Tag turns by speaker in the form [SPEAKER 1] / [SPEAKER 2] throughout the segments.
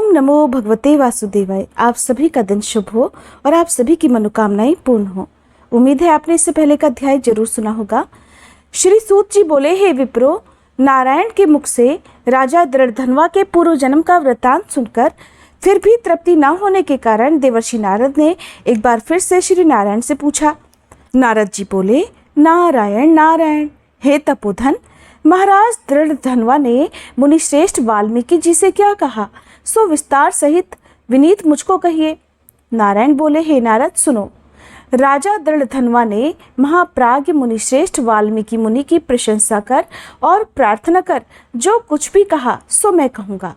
[SPEAKER 1] ओम नमो भगवते वासुदेवाय। आप सभी का दिन शुभ हो और आप सभी की मनोकामनाएं पूर्ण हो। उम्मीद है आपने इससे पहले का अध्याय जरूर सुना होगा। श्री सूत जी बोले, हे विप्रो, नारायण के मुख से राजा दृढ़धनवा के पूर्व जन्म का वृतांत सुनकर फिर भी तृप्ति न होने के कारण देवर्षि नारद ने एक बार फिर से श्री नारायण से पूछा। नारद जी बोले, नारायण नारायण। हे तपोधन, महाराज दृढ़धनवा ने मुनिश्रेष्ठ वाल्मीकि जी से क्या कहा, सो विस्तार सहित विनीत मुझको कहिए। नारायण बोले, हे नारद सुनो। राजा दृढ़धनवा ने महाप्राज्ञ मुनिश्रेष्ठ वाल्मीकि मुनि की प्रशंसा कर और प्रार्थना कर जो कुछ भी कहा सो मैं कहूँगा।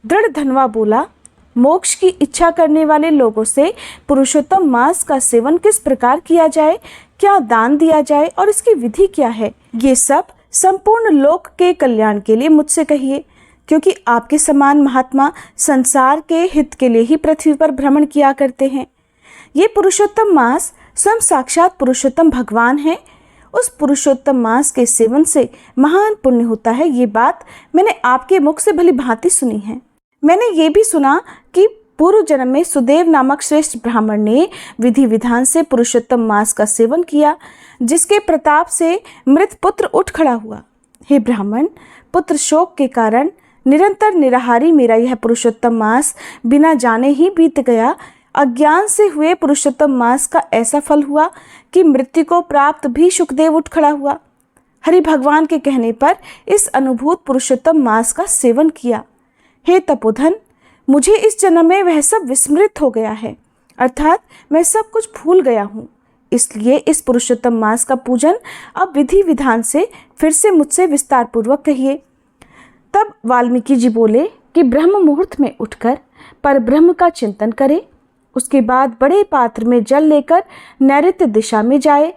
[SPEAKER 1] दृढ़धनवा बोला, मोक्ष की इच्छा करने वाले लोगों से पुरुषोत्तम मांस का सेवन किस प्रकार किया जाए, क्या दान दिया जाए और इसकी विधि क्या है, ये सब संपूर्ण लोक के कल्याण के लिए मुझसे कहिए, क्योंकि आपके समान महात्मा संसार के हित के लिए ही पृथ्वी पर भ्रमण किया करते हैं। ये पुरुषोत्तम मांस स्वयं साक्षात पुरुषोत्तम भगवान है। उस पुरुषोत्तम मांस के सेवन से महान पुण्य होता है। ये बात मैंने आपके मुख से भली भांति सुनी है। मैंने ये भी सुना कि पूर्व जन्म में सुदेव नामक श्रेष्ठ ब्राह्मण ने विधि विधान से पुरुषोत्तम मांस का सेवन किया, जिसके प्रताप से मृत पुत्र उठ खड़ा हुआ। हे ब्राह्मण, पुत्र शोक के कारण निरंतर निराहारी मेरा यह पुरुषोत्तम मांस बिना जाने ही बीत गया। अज्ञान से हुए पुरुषोत्तम मांस का ऐसा फल हुआ कि मृत्यु को प्राप्त भी शुकदेव उठ खड़ा हुआ। हरि भगवान के कहने पर इस अनुभूत पुरुषोत्तम मांस का सेवन किया। हे तपोधन, मुझे इस जन्म में वह सब विस्मृत हो गया है, अर्थात मैं सब कुछ भूल गया हूँ। इसलिए इस पुरुषोत्तम मांस का पूजन अब विधि विधान से फिर से मुझसे विस्तार पूर्वक कहिए। तब वाल्मीकि जी बोले कि ब्रह्म मुहूर्त में उठकर पर ब्रह्म का चिंतन करे, उसके बाद बड़े पात्र में जल लेकर नैऋत्य दिशा में जाए।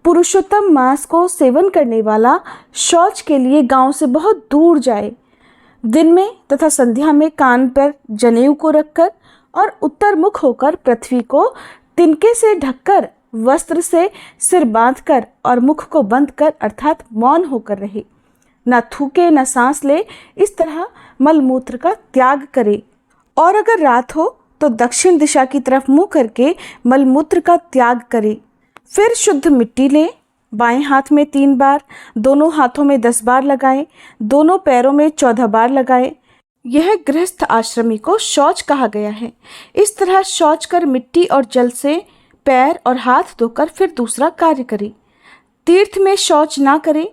[SPEAKER 1] पुरुषोत्तम मांस को सेवन करने वाला शौच के लिए गांव से बहुत दूर जाए। दिन में तथा संध्या में कान पर जनेऊ को रखकर और उत्तर मुख होकर पृथ्वी को तिनके से ढककर वस्त्र से सिर बांधकर और मुख को बंद कर अर्थात मौन होकर रहे। न थूके न सांस ले, इस तरह मलमूत्र का त्याग करे। और अगर रात हो तो दक्षिण दिशा की तरफ मुंह करके मलमूत्र का त्याग करे। फिर शुद्ध मिट्टी ले, बाएं हाथ में 3 बार, दोनों हाथों में 10 बार लगाए, दोनों पैरों में 14 बार लगाए। यह गृहस्थ आश्रमी को शौच कहा गया है। इस तरह शौच कर मिट्टी और जल से पैर और हाथ धोकर फिर दूसरा कार्य करे। तीर्थ में शौच ना करे,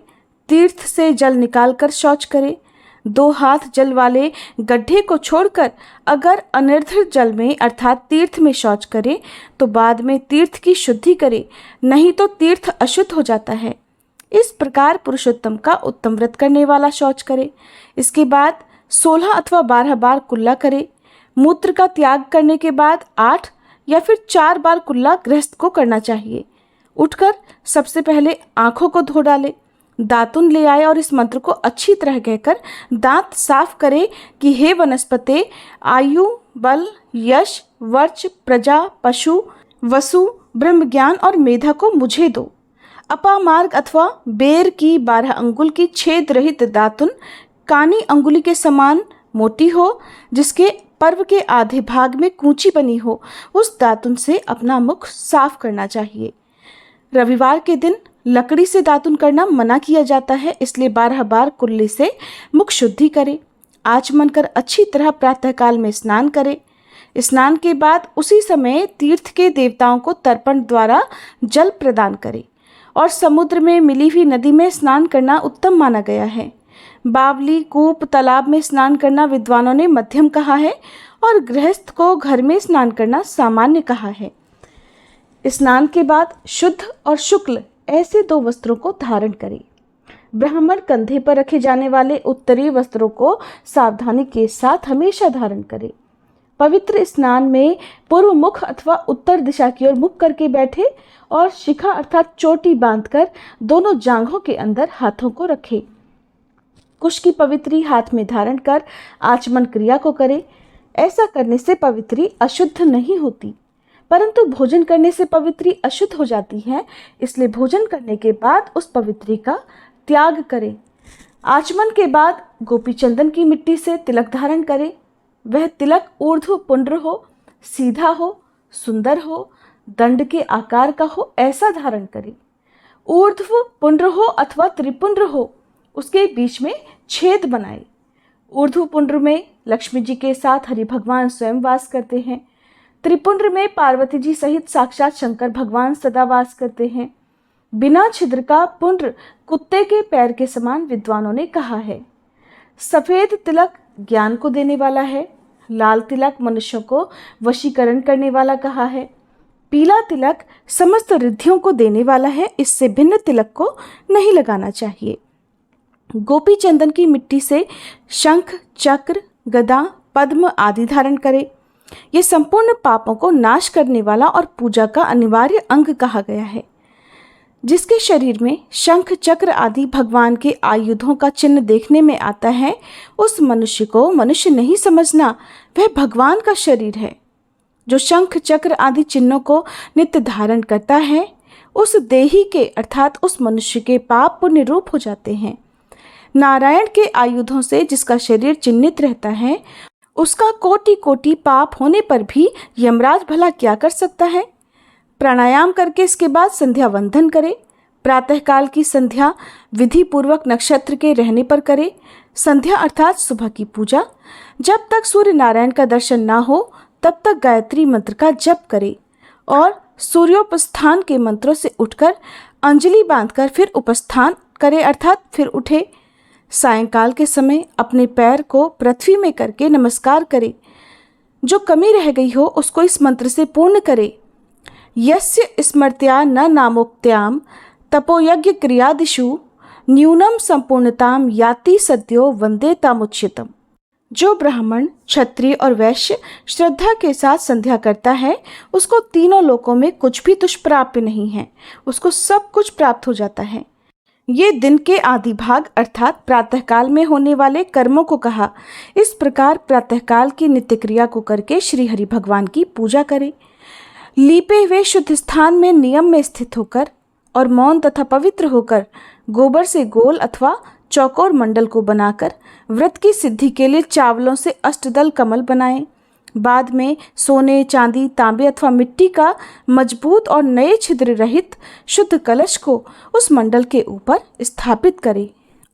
[SPEAKER 1] तीर्थ से जल निकालकर शौच करे। 2 हाथ जल वाले गड्ढे को छोड़कर अगर अनिर्धित जल में अर्थात तीर्थ में शौच करे तो बाद में तीर्थ की शुद्धि करे, नहीं तो तीर्थ अशुद्ध हो जाता है। इस प्रकार पुरुषोत्तम का उत्तम व्रत करने वाला शौच करे। इसके बाद 16 अथवा 12 बार कुल्ला करे। मूत्र का त्याग करने के बाद 8 या फिर 4 बार कुल्ला गृहस्थ को करना चाहिए। उठकर सबसे पहले आंखों को धो डाले, दातुन ले आए और इस मंत्र को अच्छी तरह कहकर दांत साफ करे कि हे वनस्पते, आयु, बल, यश, वर्च, प्रजा, पशु, वसु, ब्रह्म ज्ञान और मेधा को मुझे दो। अपामार्ग अथवा बेर की 12 अंगुल की छेद रहित दातुन कानी अंगुली के समान मोटी हो, जिसके पर्व के आधे भाग में कूंची बनी हो, उस दातुन से अपना मुख साफ करना चाहिए। रविवार के दिन लकड़ी से दातुन करना मना किया जाता है, इसलिए 12 बार कुल्ले से मुख शुद्धि करे। आचमन कर अच्छी तरह प्रातःकाल में स्नान करे। स्नान के बाद उसी समय तीर्थ के देवताओं को तर्पण द्वारा जल प्रदान करे और समुद्र में मिली हुई नदी में स्नान करना उत्तम माना गया है। बावली, कूप, तालाब में स्नान करना विद्वानों ने मध्यम कहा है और गृहस्थ को घर में स्नान करना सामान्य कहा है। स्नान के बाद शुद्ध और शुक्ल ऐसे 2 वस्त्रों को धारण करें। ब्राह्मण कंधे पर रखे जाने वाले उत्तरी वस्त्रों को सावधानी के साथ हमेशा धारण करें। पवित्र स्नान में पूर्व मुख अथवा उत्तर दिशा की ओर मुख करके बैठे और शिखा अर्थात चोटी बांधकर दोनों जांघों के अंदर हाथों को रखें। कुश की पवित्री हाथ में धारण कर आचमन क्रिया को करें। ऐसा करने से पवित्री अशुद्ध नहीं होती, परंतु भोजन करने से पवित्री अशुद्ध हो जाती है, इसलिए भोजन करने के बाद उस पवित्री का त्याग करें। आचमन के बाद गोपी चंदन की मिट्टी से तिलक धारण करें। वह तिलक ऊर्ध्व पुंड्र हो, सीधा हो, सुंदर हो, दंड के आकार का हो, ऐसा धारण करे। ऊर्ध्व पुंड्र हो अथवा त्रिपुंड्र हो, उसके बीच में छेद बनाए। ऊर्ध्व पुंड्र में लक्ष्मी जी के साथ हरि भगवान स्वयं वास करते हैं। त्रिपुंड्र में पार्वती जी सहित साक्षात शंकर भगवान सदा वास करते हैं। बिना छिद्र का पुंड्र कुत्ते के पैर के समान विद्वानों ने कहा है। सफेद तिलक ज्ञान को देने वाला है। लाल तिलक मनुष्यों को वशीकरण करने वाला कहा है। पीला तिलक समस्त रिद्धियों को देने वाला है। इससे भिन्न तिलक को नहीं लगाना चाहिए। गोपी चंदन की मिट्टी से शंख, चक्र, गदा, पद्म आदि धारण करे। ये संपूर्ण पापों को नाश करने वाला और पूजा का अनिवार्य अंग कहा गया है। जिसके शरीर में शंख, चक्र आदि भगवान के आयुधों का चिन्ह देखने में आता है, उस मनुष्य को मनुष्य नहीं समझना, वह भगवान का शरीर है। जो शंख, चक्र आदि चिन्हों को नित्य धारण करता है, उस देही के अर्थात उस मनुष्य के पाप पुण्य रूप हो जाते हैं। नारायण के आयुधों से जिसका शरीर चिन्हित रहता है, उसका कोटि कोटि पाप होने पर भी यमराज भला क्या कर सकता है। प्राणायाम करके इसके बाद संध्या वंदन करे। प्रातःकाल की संध्या विधि पूर्वक नक्षत्र के रहने पर करे। संध्या अर्थात सुबह की पूजा। जब तक सूर्य नारायण का दर्शन ना हो तब तक गायत्री मंत्र का जप करे और सूर्योपस्थान के मंत्रों से उठकर अंजलि बांधकर फिर उपस्थान करे अर्थात फिर उठे। सायंकाल के समय अपने पैर को पृथ्वी में करके नमस्कार करे। जो कमी रह गई हो उसको इस मंत्र से पूर्ण करे। यस्य स्मृत्या न नामोक्त्याम तपोयज्ञ क्रियादिषु न्यूनम संपूर्णताम याति सद्यो वंदे तामुच्यतम। जो ब्राह्मण, क्षत्रिय और वैश्य श्रद्धा के साथ संध्या करता है, उसको तीनों लोकों में कुछ भी दुष्प्राप्य नहीं है, उसको सब कुछ प्राप्त हो जाता है। ये दिन के आदि भाग अर्थात प्रातःकाल में होने वाले कर्मों को कहा। इस प्रकार प्रातःकाल की नित्य क्रिया को करके श्री हरि भगवान की पूजा करें। लीपे हुए शुद्ध स्थान में नियम में स्थित होकर और मौन तथा पवित्र होकर गोबर से गोल अथवा चौकोर मंडल को बनाकर व्रत की सिद्धि के लिए चावलों से अष्टदल कमल बनाएं। बाद में सोने, चांदी, तांबे अथवा मिट्टी का मजबूत और नए छिद्र रहित शुद्ध कलश को उस मंडल के ऊपर स्थापित करें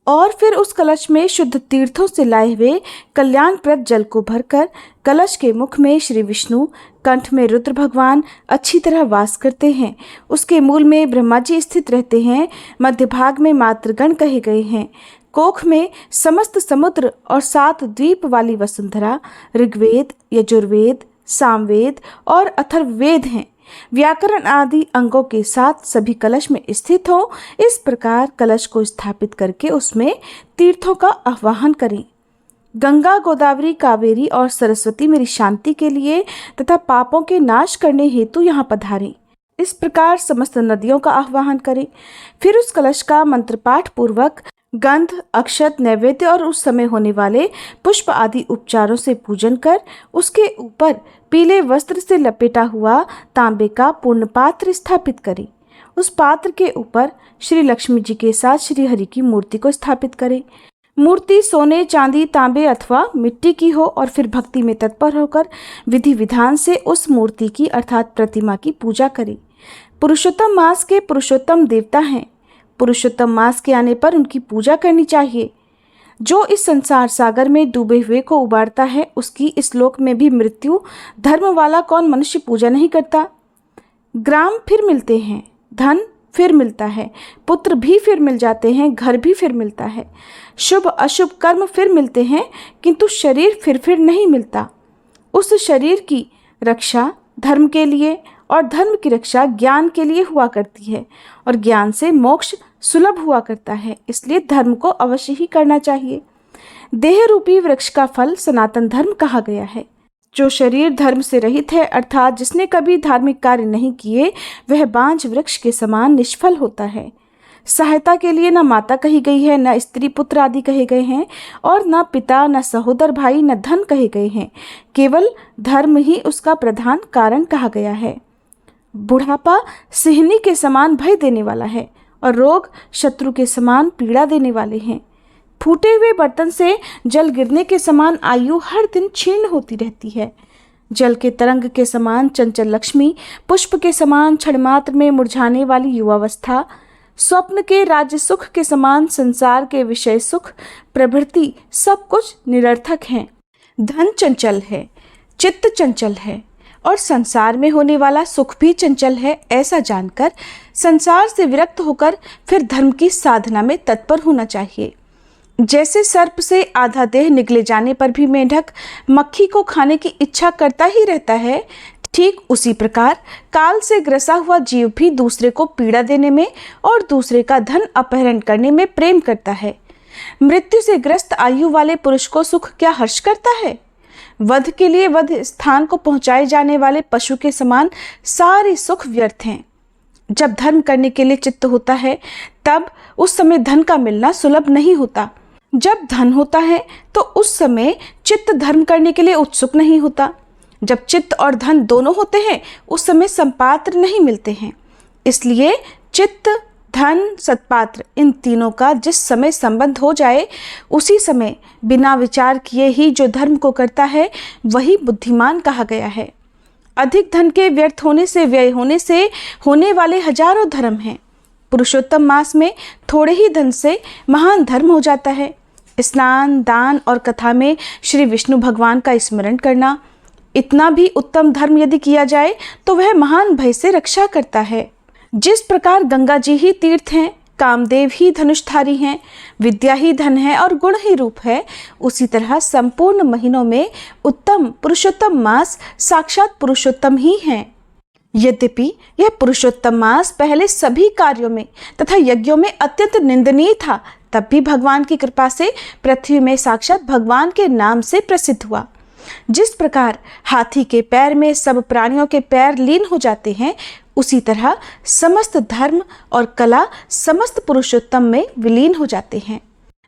[SPEAKER 1] और फिर उस कलश में शुद्ध तीर्थों से लाए हुए कल्याणप्रद जल को भरकर कलश के मुख में श्री विष्णु, कंठ में रुद्र भगवान अच्छी तरह वास करते हैं। उसके मूल में ब्रह्मा जी स्थित रहते हैं। मध्य भाग में मातृगण कहे गए हैं। कोख में समस्त समुद्र और 7 द्वीप वाली वसुंधरा, ऋग्वेद, यजुर्वेद, सामवेद और अथर्ववेद हैं। व्याकरण आदि अंगों के साथ सभी कलश में स्थित हो। इस प्रकार कलश को स्थापित करके उसमें तीर्थों का आह्वान करें। गंगा, गोदावरी, कावेरी और सरस्वती मेरी शांति के लिए तथा पापों के नाश करने हेतु यहाँ पधारें। इस प्रकार समस्त नदियों का आह्वान करें। फिर उस कलश का मंत्र पाठ पूर्वक गंध, अक्षत, नैवेद्य और उस समय होने वाले पुष्प आदि उपचारों से पूजन कर उसके ऊपर पीले वस्त्र से लपेटा हुआ तांबे का पूर्ण पात्र स्थापित करें। उस पात्र के ऊपर श्री लक्ष्मी जी के साथ श्री हरि की मूर्ति को स्थापित करें। मूर्ति सोने, चांदी, तांबे अथवा मिट्टी की हो और फिर भक्ति में तत्पर होकर विधि विधान से उस मूर्ति की अर्थात प्रतिमा की पूजा करें। पुरुषोत्तम मास के पुरुषोत्तम देवता हैं। पुरुषोत्तम मास के आने पर उनकी पूजा करनी चाहिए। जो इस संसार सागर में डूबे हुए को उबारता है, उसकी इस लोक में भी मृत्यु धर्म वाला कौन मनुष्य पूजा नहीं करता। ग्राम फिर मिलते हैं, धन फिर मिलता है, पुत्र भी फिर मिल जाते हैं, घर भी फिर मिलता है, शुभ अशुभ कर्म फिर मिलते हैं, किंतु शरीर फिर नहीं मिलता। उस शरीर की रक्षा धर्म के लिए और धर्म की रक्षा ज्ञान के लिए हुआ करती है और ज्ञान से मोक्ष सुलभ हुआ करता है। इसलिए धर्म को अवश्य ही करना चाहिए। देह रूपी वृक्ष का फल सनातन धर्म कहा गया है। जो शरीर धर्म से रहित है अर्थात जिसने कभी धार्मिक कार्य नहीं किए, वह बांझ वृक्ष के समान निष्फल होता है। सहायता के लिए न माता कही गई है, न स्त्री पुत्र आदि कहे गए हैं और न पिता, न सहोदर भाई, न धन कहे गए हैं। केवल धर्म ही उसका प्रधान कारण कहा गया है। बुढ़ापा सिहनी के समान भय देने वाला है और रोग शत्रु के समान पीड़ा देने वाले हैं। फूटे हुए बर्तन से जल गिरने के समान आयु हर दिन क्षीण होती रहती है। जल के तरंग के समान चंचल लक्ष्मी, पुष्प के समान क्षणमात्र में मुरझाने वाली युवावस्था, स्वप्न के राज्य सुख के समान संसार के विषय सुख प्रभृति सब कुछ निरर्थक हैं। धन चंचल है, चित्त चंचल है और संसार में होने वाला सुख भी चंचल है, ऐसा जानकर संसार से विरक्त होकर फिर धर्म की साधना में तत्पर होना चाहिए। जैसे सर्प से आधा देह निगले जाने पर भी मेंढक मक्खी को खाने की इच्छा करता ही रहता है, ठीक उसी प्रकार काल से ग्रसा हुआ जीव भी दूसरे को पीड़ा देने में और दूसरे का धन अपहरण करने में प्रेम करता है। मृत्यु से ग्रस्त आयु वाले पुरुष को सुख क्या हर्ष करता है? वध के लिए वध स्थान को पहुंचाए जाने वाले पशु के समान सारे सुख व्यर्थ हैं। जब धर्म करने के लिए चित्त होता है तब उस समय धन का मिलना सुलभ नहीं होता। जब धन होता है तो उस समय चित्त धर्म करने के लिए उत्सुक नहीं होता। जब चित्त और धन दोनों होते हैं उस समय संपात्र नहीं मिलते हैं। इसलिए चित्त, धन, सत्पात्र इन तीनों का जिस समय संबंध हो जाए उसी समय बिना विचार किए ही जो धर्म को करता है वही बुद्धिमान कहा गया है। अधिक धन के व्यर्थ होने से, व्यय होने से होने वाले हजारों धर्म हैं। पुरुषोत्तम मास में थोड़े ही धन से महान धर्म हो जाता है। स्नान, दान और कथा में श्री विष्णु भगवान का स्मरण करना, इतना भी उत्तम धर्म यदि किया जाए तो वह महान भय से रक्षा करता है। जिस प्रकार गंगा जी ही तीर्थ हैं, कामदेव ही धनुषधारी हैं, विद्या ही धन है और गुण ही रूप है, उसी तरह संपूर्ण महीनों में उत्तम पुरुषोत्तम मास साक्षात पुरुषोत्तम ही हैं। यद्यपि यह पुरुषोत्तम मास पहले सभी कार्यों में तथा यज्ञों में अत्यंत निंदनीय था, तब भी भगवान की कृपा से पृथ्वी में साक्षात भगवान के नाम से प्रसिद्ध हुआ। जिस प्रकार हाथी के पैर में सब प्राणियों के पैर लीन हो जाते हैं, उसी तरह समस्त धर्म और कला समस्त पुरुषोत्तम में विलीन हो जाते हैं।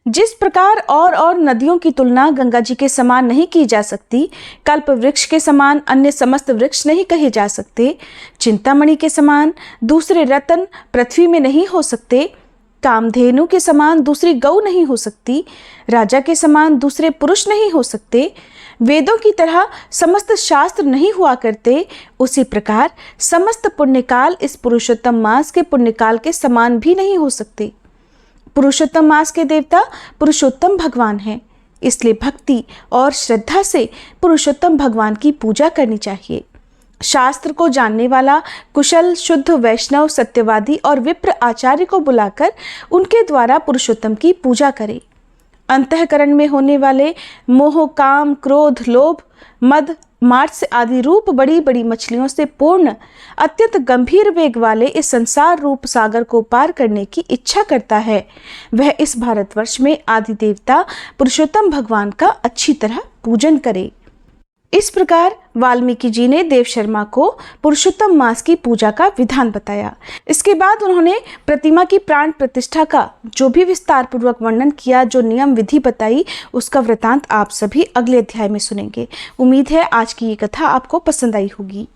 [SPEAKER 1] जिस प्रकार और नदियों की तुलना गंगा जी के समान नहीं की जा सकती, कल्प वृक्ष के समान अन्य समस्त वृक्ष नहीं कहे जा सकते, चिंतामणि के समान दूसरे रत्न पृथ्वी में नहीं हो सकते, कामधेनु के समान दूसरी गौ नहीं हो सकती, राजा के समान दूसरे पुरुष नहीं हो सकते, वेदों की तरह समस्त शास्त्र नहीं हुआ करते, उसी प्रकार समस्त पुण्यकाल इस पुरुषोत्तम मास के पुण्यकाल के समान भी नहीं हो सकते। पुरुषोत्तम मास के देवता पुरुषोत्तम भगवान हैं, इसलिए भक्ति और श्रद्धा से पुरुषोत्तम भगवान की पूजा करनी चाहिए। शास्त्र को जानने वाला कुशल शुद्ध वैष्णव सत्यवादी और विप्र आचार्य को बुलाकर उनके द्वारा पुरुषोत्तम की पूजा करे। अंतःकरण में होने वाले मोह, काम, क्रोध, लोभ, मद, मार्स आदि रूप बड़ी बड़ी मछलियों से पूर्ण अत्यंत गंभीर वेग वाले इस संसार रूप सागर को पार करने की इच्छा करता है, वह इस भारतवर्ष में आदि देवता पुरुषोत्तम भगवान का अच्छी तरह पूजन करे। इस प्रकार वाल्मीकि जी ने देव शर्मा को पुरुषोत्तम मास की पूजा का विधान बताया। इसके बाद उन्होंने प्रतिमा की प्राण प्रतिष्ठा का जो भी विस्तार पूर्वक वर्णन किया, जो नियम विधि बताई, उसका वृतांत आप सभी अगले अध्याय में सुनेंगे। उम्मीद है आज की ये कथा आपको पसंद आई होगी।